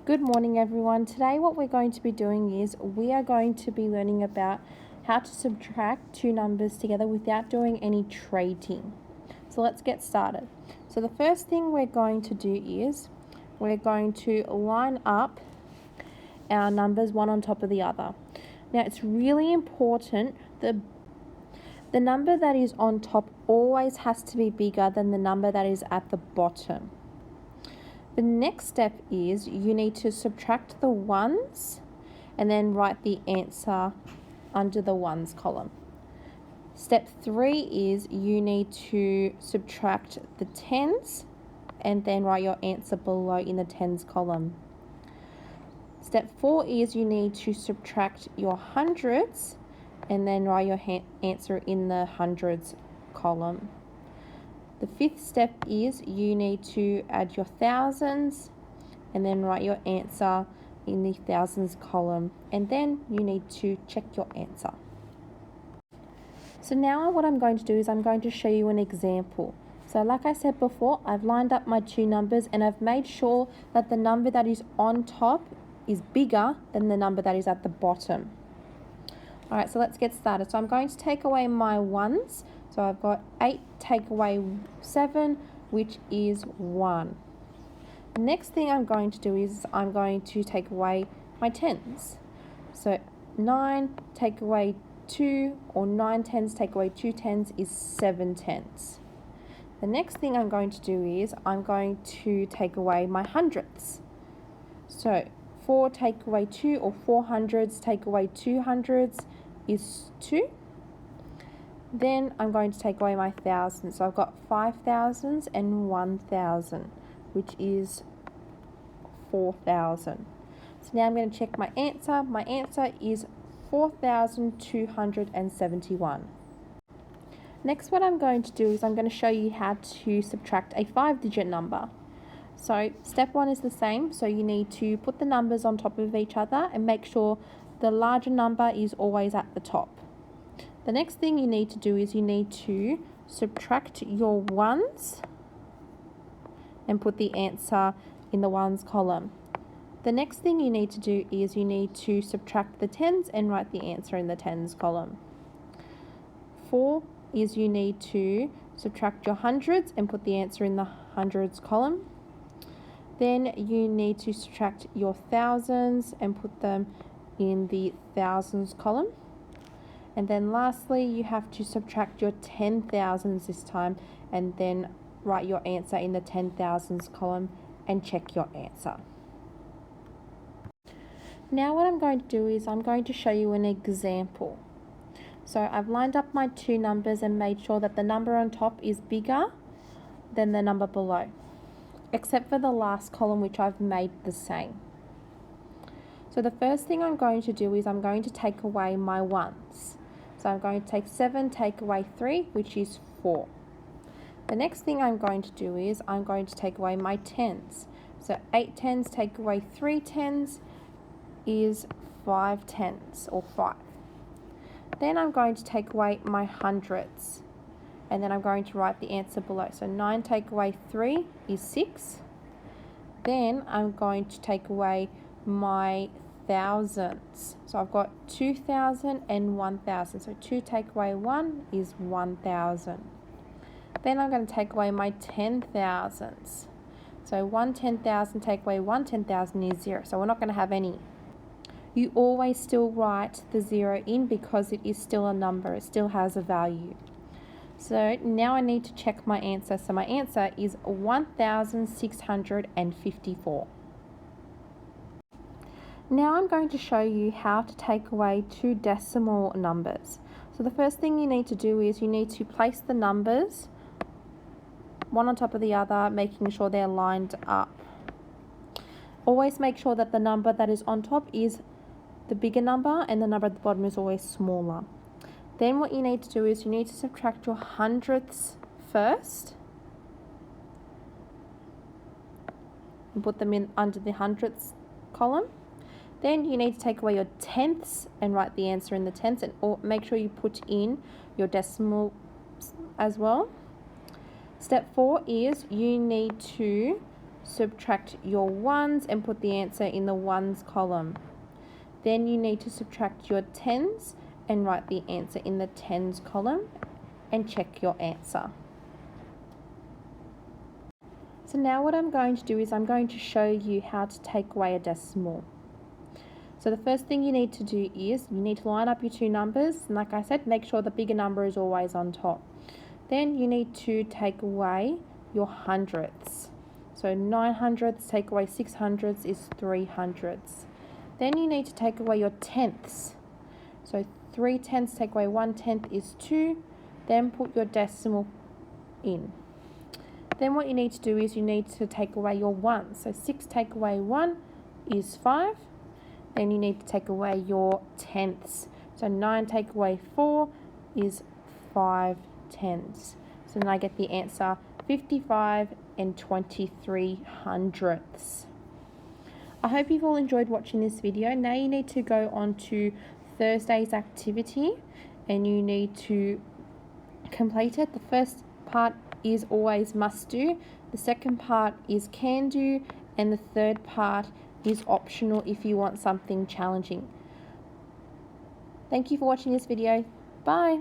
Good morning everyone. Today what we're going to be doing is we are going to be learning about how to subtract two numbers together without doing any trading. So let's get started. So the first thing we're going to do is we're going to line up our numbers one on top of the other. Now it's really important that the number that is on top always has to be bigger than the number that is at the bottom. The next step is you need to subtract the ones and then write the answer under the ones column. Step 3 is you need to subtract the tens and then write your answer below in the tens column. Step 4 is you need to subtract your hundreds and then write your answer in the hundreds column. The fifth step is you need to add your thousands and then write your answer in the thousands column, and then you need to check your answer. So now what I'm going to do is I'm going to show you an example. So like I said before, I've lined up my two numbers and I've made sure that the number that is on top is bigger than the number that is at the bottom. Alright, so let's get started. So I'm going to take away my ones. So I've got 8 take away 7, which is 1. The next thing I'm going to do is I'm going to take away my tens. So 9 take away 2, or 9 tens take away 2 tens is 7 tens. The next thing I'm going to do is I'm going to take away my hundreds. So 4 take away 2, or 4 hundreds take away 2 hundreds is 2. Then I'm going to take away my thousands. So I've got 5,000s and 1,000, which is 4,000. So now I'm going to check my answer. My answer is 4,271. Next, what I'm going to do is I'm going to show you how to subtract a 5-digit number. So step 1 is the same. So you need to put the numbers on top of each other and make sure the larger number is always at the top. The next thing you need to do is you need to subtract your ones and put the answer in the ones column. The next thing you need to do is you need to subtract the tens and write the answer in the tens column. 4 is you need to subtract your hundreds and put the answer in the hundreds column. Then you need to subtract your thousands and put them in the thousands column. And then lastly, you have to subtract your 10,000s this time and then write your answer in the 10,000s column and check your answer. Now what I'm going to do is I'm going to show you an example. So I've lined up my two numbers and made sure that the number on top is bigger than the number below, except for the last column, which I've made the same. So the first thing I'm going to do is I'm going to take away my ones. So I'm going to take 7, take away 3, which is 4. The next thing I'm going to do is I'm going to take away my tens. So 8 tens take away 3 tens is 5 tens, or 5. Then I'm going to take away my hundreds. And then I'm going to write the answer below. So 9 take away 3 is 6. Then I'm going to take away my thousands. So I've got 2,000 and 1,000. So 2 take away 1 is 1,000. Then I'm going to take away my 10,000s. So 1 10,000 take away 1 10,000 is 0. So we're not going to have any. You always still write the 0 in because it is still a number. It still has a value. So now I need to check my answer. So my answer is 1,654. Now I'm going to show you how to take away two decimal numbers. So the first thing you need to do is you need to place the numbers one on top of the other, making sure they're lined up. Always make sure that the number that is on top is the bigger number and the number at the bottom is always smaller. Then what you need to do is you need to subtract your hundredths first and put them in under the hundredths column. Then you need to take away your tenths and write the answer in the tenths, and make sure you put in your decimal as well. Step 4 is you need to subtract your ones and put the answer in the ones column. Then you need to subtract your tens and write the answer in the tens column and check your answer. So now what I'm going to do is I'm going to show you how to take away a decimal. So the first thing you need to do is you need to line up your two numbers, and like I said, make sure the bigger number is always on top. Then you need to take away your hundredths. So 9 hundredths take away 6 hundredths is 3 hundredths. Then you need to take away your tenths. So 3 tenths take away 1 tenth is 2. Then put your decimal in. Then what you need to do is you need to take away your ones. So 6 take away 1 is 5. Then you need to take away your tenths. So 9 take away 4 is 5 tenths. So then I get the answer 55 and 23 hundredths. I hope you've all enjoyed watching this video. Now you need to go on to Thursday's activity and you need to complete it. The first part is always must do, the second part is can do, and the third part is optional if you want something challenging. Thank you for watching this video. Bye.